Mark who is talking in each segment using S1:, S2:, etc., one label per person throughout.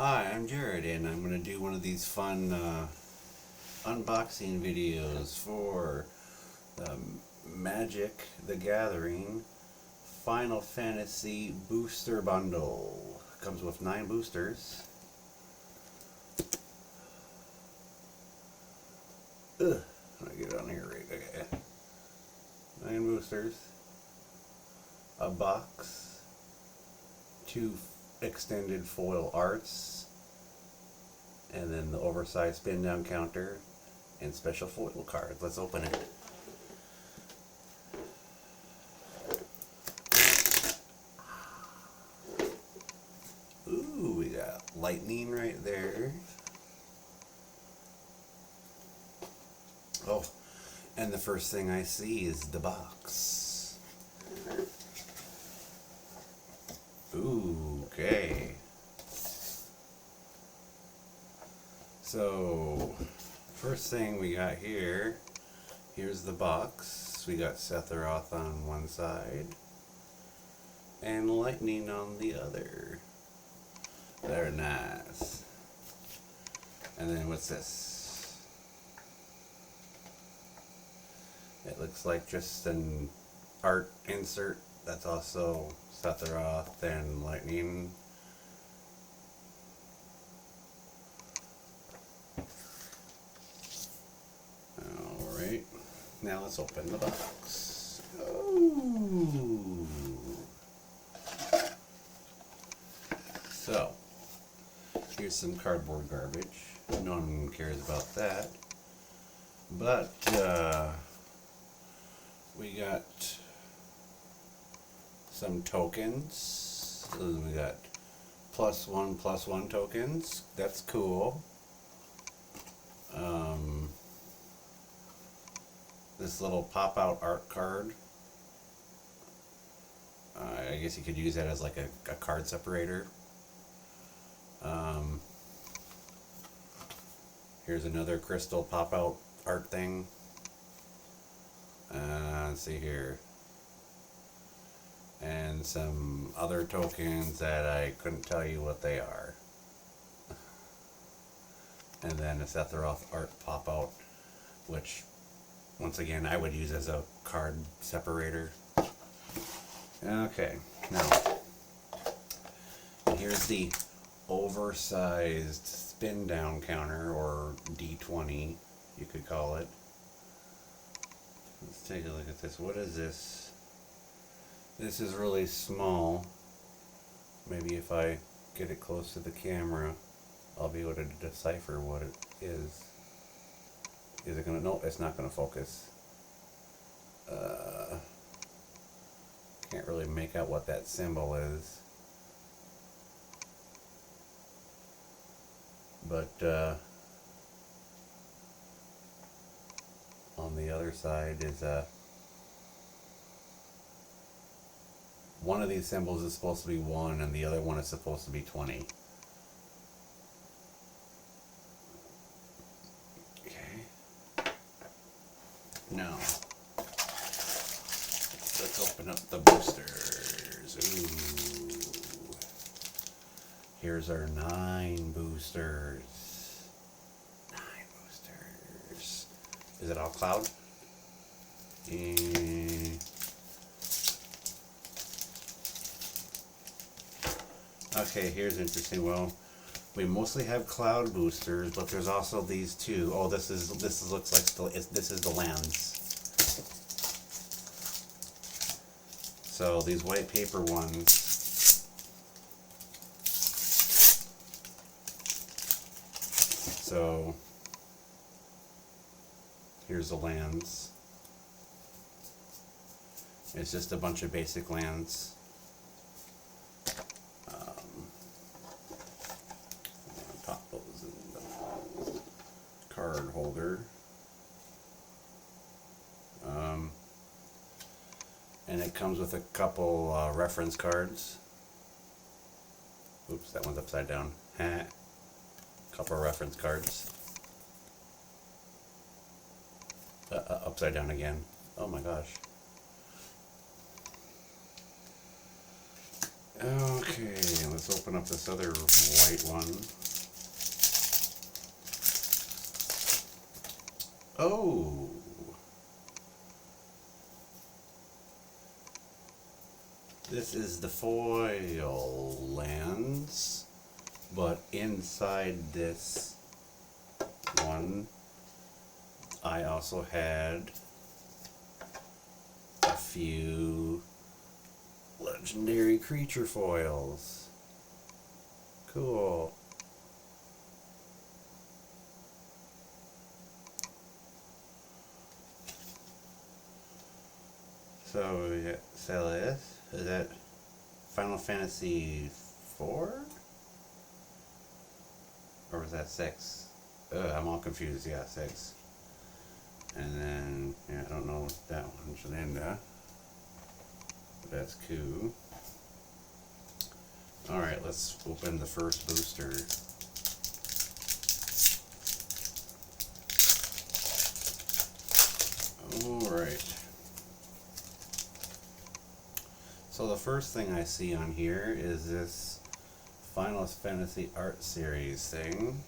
S1: Hi, I'm Jared, and I'm going to do one of these fun unboxing videos for Magic the Gathering Final Fantasy Booster Bundle. Comes with 9 boosters. Ugh, let me get it on here right. Okay. 9 boosters. A box. 2 extended foil arts, and then the oversized spin down counter and special foil cards. Let's open it. Ooh, we got lightning right there. Oh, and the first thing I see is the box. Ooh, okay. So, first thing we got here, here's the box. We got Sephiroth on one side and lightning on the other. Very nice. And then what's this? It looks like just an art insert. That's also Sephiroth and lightning. Alright, now let's open the box. Oh. So, here's some cardboard garbage. No one cares about that. But, we got some tokens. We got +1/+1 tokens. That's cool. This little pop-out art card. I guess you could use that as like a card separator. Here's another crystal pop-out art thing. Let's see here. And some other tokens that I couldn't tell you what they are. And then a Sephiroth art pop-out, which once again I would use as a card separator. Okay, now here's the oversized spin down counter, or D20 you could call it. Let's take a look at this. What is this? This is really small. Maybe if I get it close to the camera, I'll be able to decipher what it is. Is it gonna? No, it's not gonna focus. Can't really make out what that symbol is. But on the other side is one of these symbols is supposed to be 1 and the other one is supposed to be 20. Okay. Now, let's open up the boosters. Ooh. Here's our 9 boosters. 9 boosters. Is it all cloud? Okay, here's interesting. Well, we mostly have cloud boosters, but there's also these two. Oh, this looks like this is the lands. So these white paper ones. So here's the lands. It's just a bunch of basic lands. Pop those in the card holder. And it comes with a couple reference cards. Oops, that one's upside down. Couple reference cards. Upside down again. Oh my gosh. Okay, let's let's open up this other white one. Oh! This is the foil lands, but inside this one, I also had a few legendary creature foils. Cool. So we got Celis. Is that Final Fantasy 4? Or was that 6? I'm all confused. Yeah, 6. And then, yeah, I don't know what that one should end up. But that's cool. Alright, let's open the first booster. Alright. So the first thing I see on here is this Final Fantasy Art Series thing.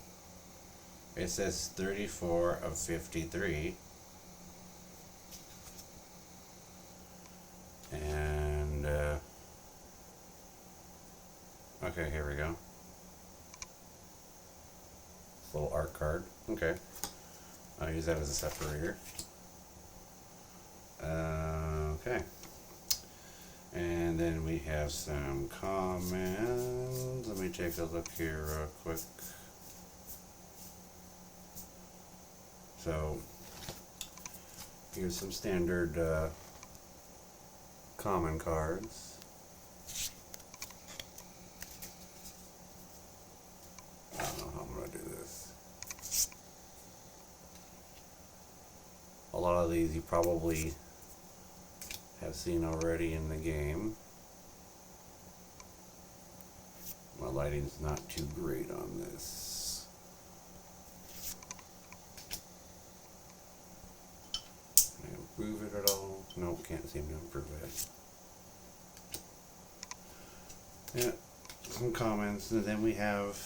S1: It says 34 of 53. And, okay, here we go. This little art card. Okay. I'll use that as a separator. Okay. And then we have some comments. Let me take a look here real quick. So, here's some standard common cards. I don't know how I'm going to do this. A lot of these you probably have seen already in the game. My lighting's not too great on this. Can I improve it at all? Nope, can't seem to improve it. Yeah, some comments, and then we have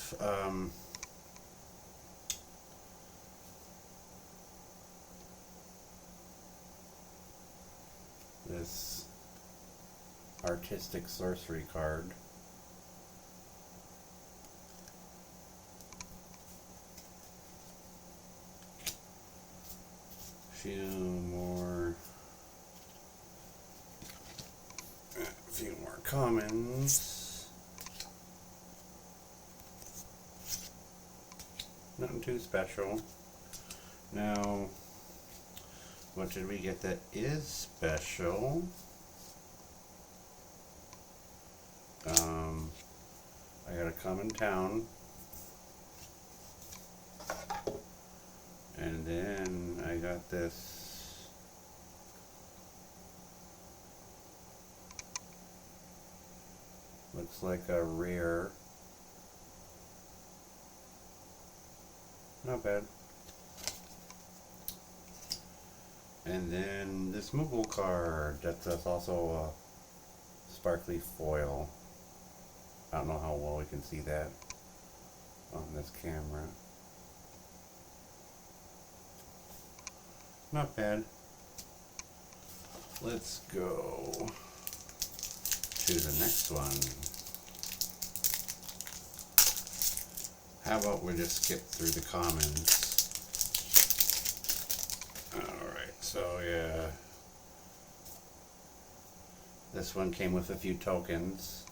S1: this artistic sorcery card. A few more commons. Nothing too special. Now, what did we get that is special? I got a common town. And then I got this looks like a rare. Not bad. And then this Moogle card, that's also a sparkly foil. I don't know how well we can see that on this camera. Not bad. Let's go to the next one. How about we just skip through the commons? Alright, so yeah. This one came with a few tokens.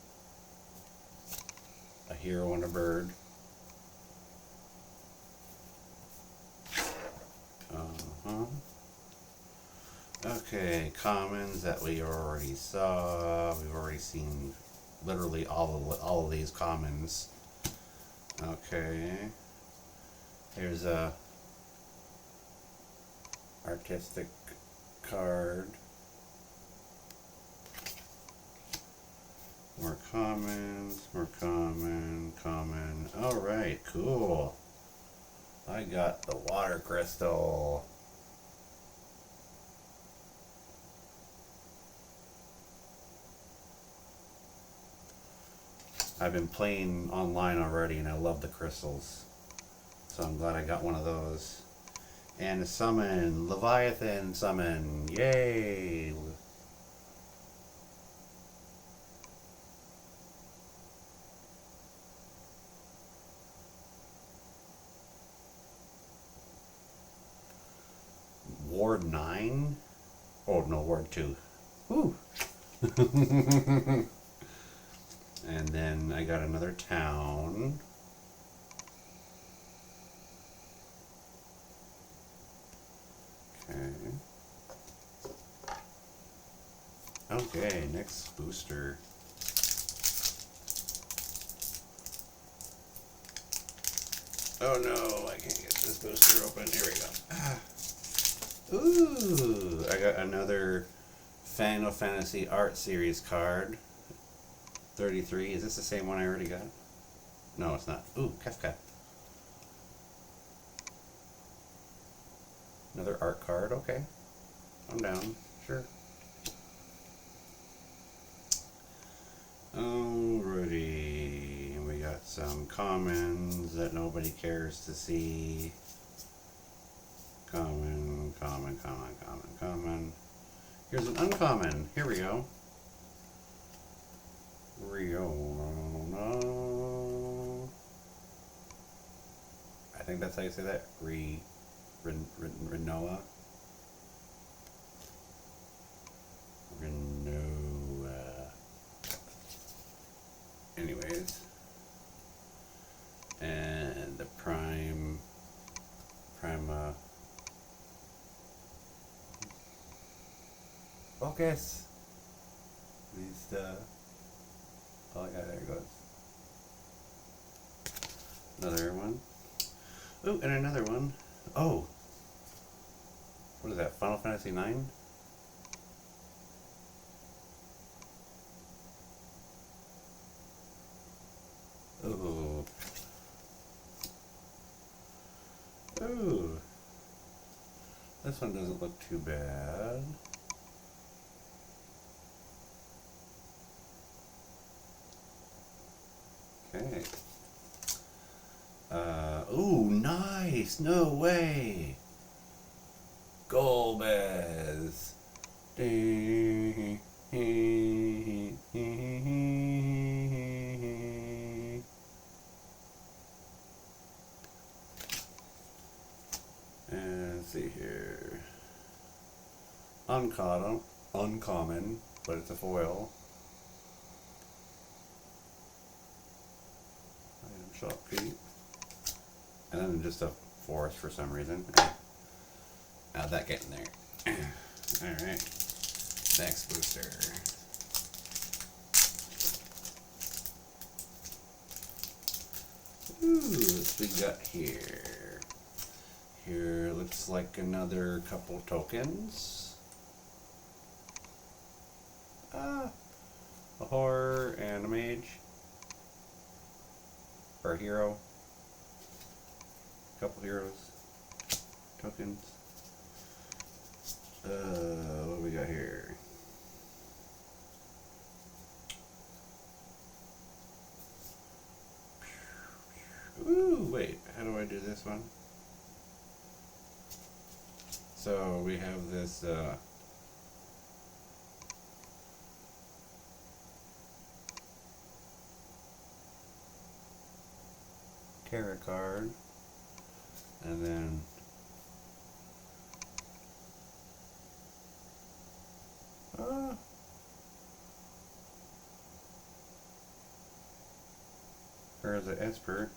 S1: A hero and a bird. Okay, commons that we already saw. We've already seen literally all of these commons. Okay. Here's a artistic card. More commons, more common. Alright, cool. I got the water crystal. I've been playing online already, and I love the crystals. So I'm glad I got one of those. And a summon, Leviathan summon, yay! Ward 9? Oh no, Ward 2. Woo! And then I got another town. Okay. Okay, next booster. Oh no, I can't get this booster open. Here we go. Ooh, I got another Final Fantasy Art Series card. 33. Is this the same one I already got? No, it's not. Ooh, Kefka. Another art card. Okay. I'm down. Sure. Alrighty. And we got some commons that nobody cares to see. Common, common, common, common, common. Here's an uncommon. Here we go. No. I think that's how you say that. Renoa. Anyways. And the Prima. Focus. Oh yeah, there it goes. Another one. Ooh, and another one. Oh. What is that? Final Fantasy 9? Ooh. Ooh. This one doesn't look too bad. Okay. Ooh, nice! No way! Golbez! And let's see here. Uncommon, but it's a foil. Item shop fee. And then just a forest for some reason. How'd that get in there? Alright. Next booster. Ooh, what we got here? Here looks like another couple tokens. A horror and a mage. Or a hero. Couple heroes. Tokens. What do we got here? Ooh, wait, how do I do this one? So we have this tarot card, and then there's an Esper.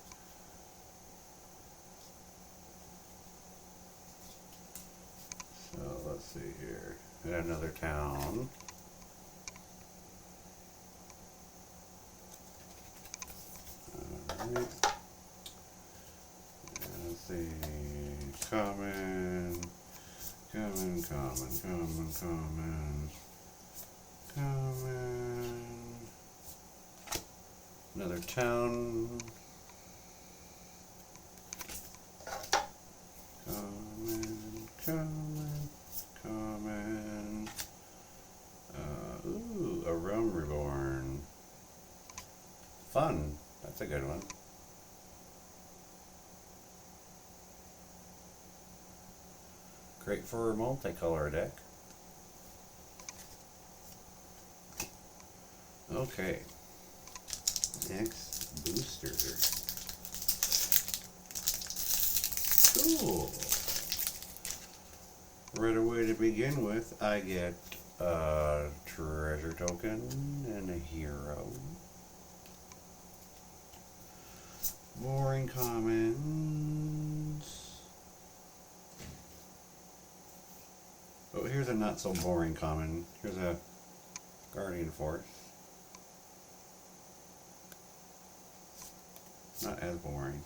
S1: So let's see here. And another town. Alright. Let's see. Common. Another town. Common. Ooh, a Realm Reborn. Fun. That's a good one. Great for a multicolor deck. Okay. Next booster. Cool. Right away to begin with, I get a treasure token and a hero. Boring commons. Oh, here's a not so boring common. Here's a Guardian Force. Not as boring.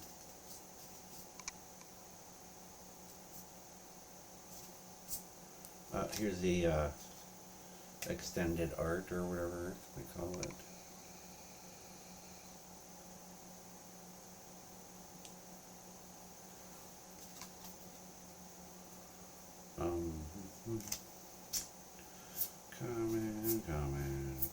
S1: Here's the extended art or whatever they call it.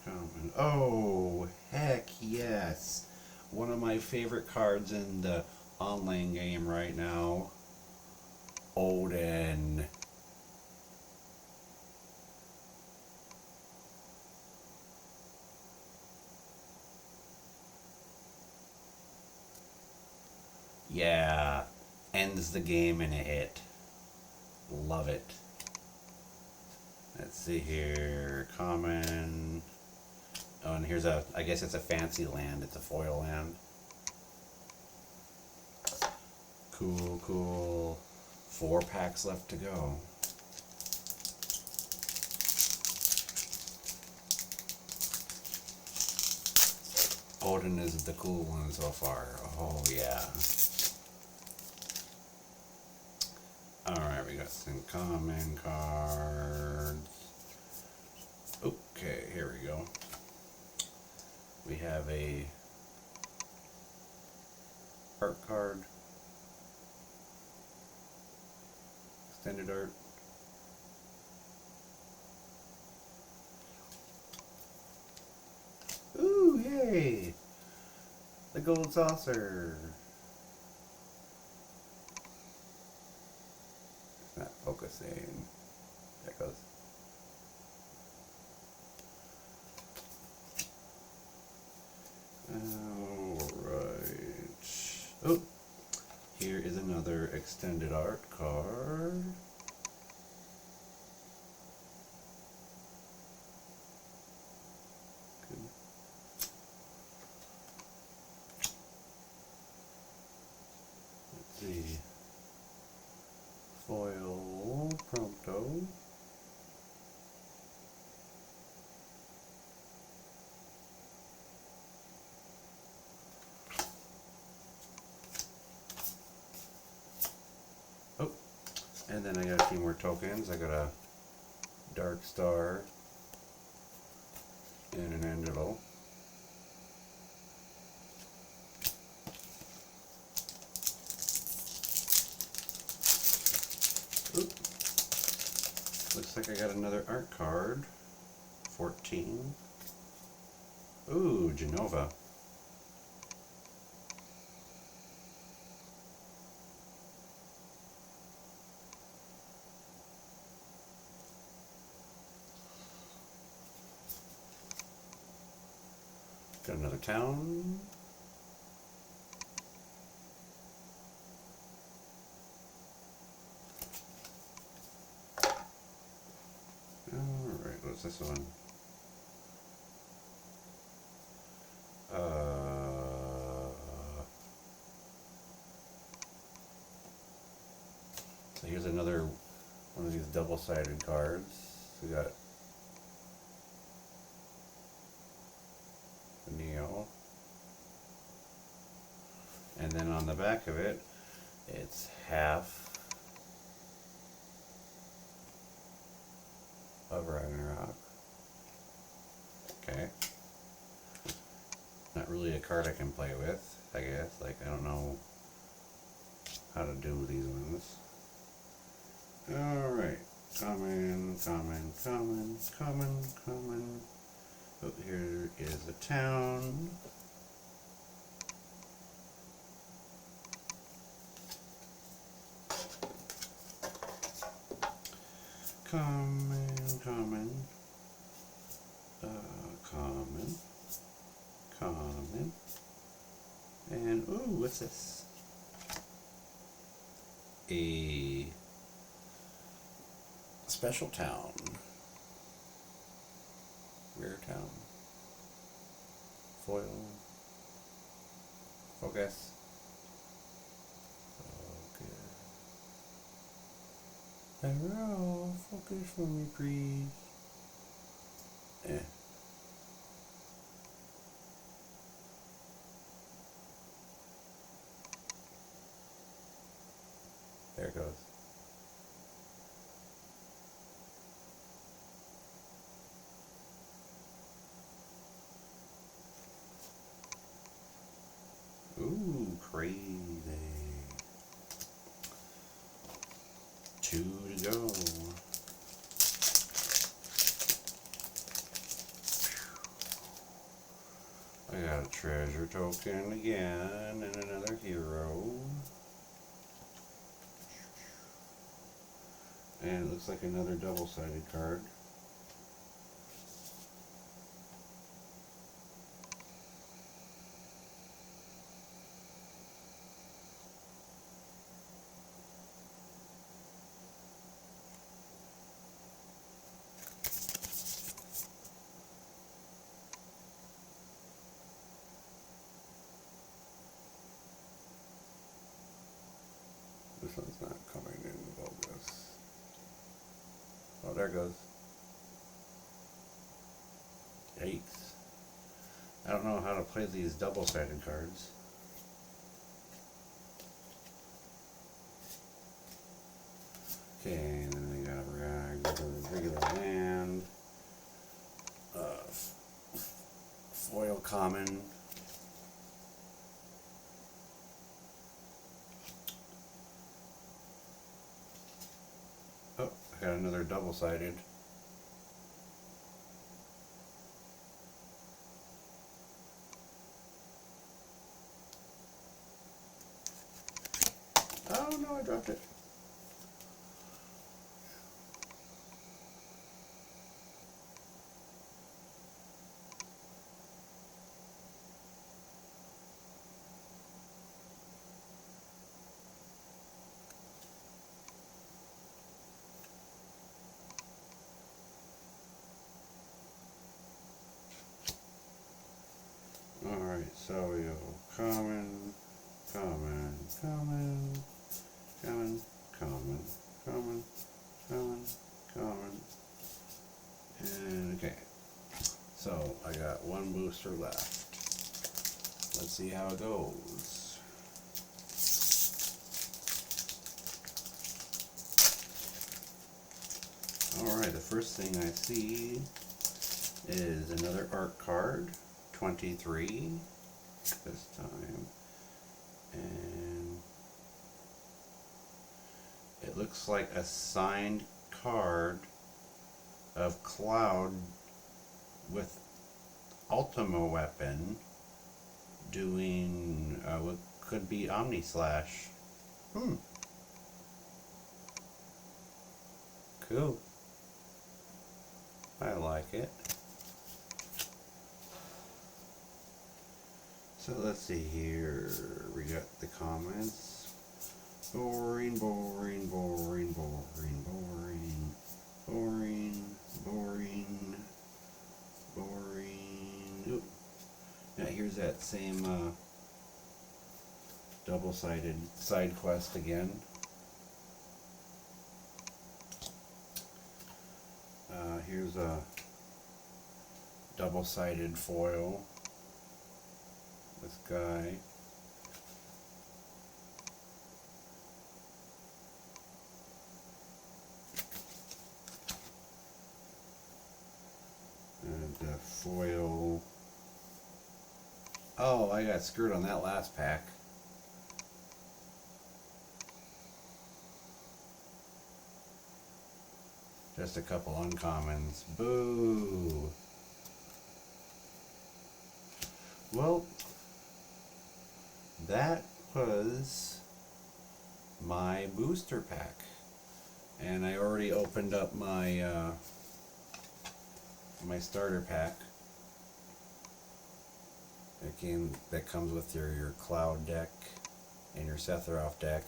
S1: Common. Oh, heck yes. One of my favorite cards in the online game right now. Odin. Yeah. Ends the game in a hit. Love it. Let's see here. Common. Oh, and here's a, I guess it's a fancy land. It's a foil land. Cool, cool. 4 packs left to go. Odin is the cool one so far. Oh, yeah. Alright, we got some common cards. Okay, here we go. We have a art card. Extended art. Ooh, yay! The gold saucer. It's not focusing. There it goes. Alright. Oh, here is another extended art card. Good. Let's see. Foil Prompto. Oh, and then I got a few more tokens. I got a Dark Star and an Angelo. Oop. Looks like I got another art card. 14. Ooh, Genova. Got another town. Alright, what's this one? So here's another one of these double-sided cards. We got Neo. And then on the back of it, it's half of Ragnarok. Okay. Not really a card I can play with, I guess. Like, I don't know how to do these ones. Alright. Common. Oh, here is a town. Common. Common. Common. And, ooh, what's this? A special town. Rare town. Foil. Focus. Hello, focus for me, please. There it goes. Ooh, crazy. 2 to go. I got a treasure token again and another hero. And it looks like another double-sided card. This one's not coming in bogus. Oh, there it goes. Yikes. I don't know how to play these double-sided cards. Okay, and then we got a regular land. Foil common. Oh, I got another double-sided. Oh no, I dropped it. Alright, so we have common, common, common, common, common, common, common, common, and okay. So I got one booster left. Let's see how it goes. Alright, the first thing I see is another art card. 23 this time, and it looks like a signed card of Cloud with Ultima weapon doing what could be Omni Slash. Cool. I like it. So let's see here, we got the comments. Boring, boring, boring, boring, boring, boring, boring, boring. Oop. Now here's that same double-sided side quest again. Here's a double-sided foil. This guy. And the foil. Oh, I got screwed on that last pack. Just a couple uncommons. Boo! Well, that was my booster pack. And I already opened up my my starter pack. That comes with your Cloud deck and your Sephiroth deck,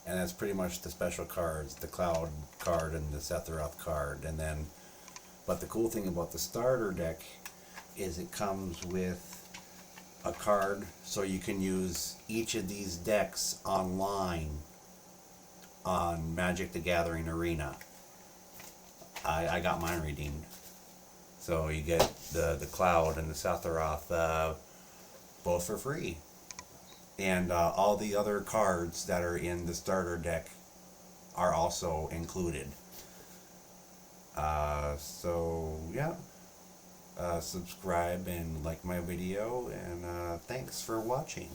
S1: and that's pretty much the special cards, the Cloud card and the Sephiroth card. And then, but the cool thing about the starter deck is it comes with a card, so you can use each of these decks online on Magic the Gathering Arena. I got mine redeemed. So you get the Cloud and the Sephiroth both for free. And all the other cards that are in the starter deck are also included. So yeah, subscribe and like my video, and thanks for watching.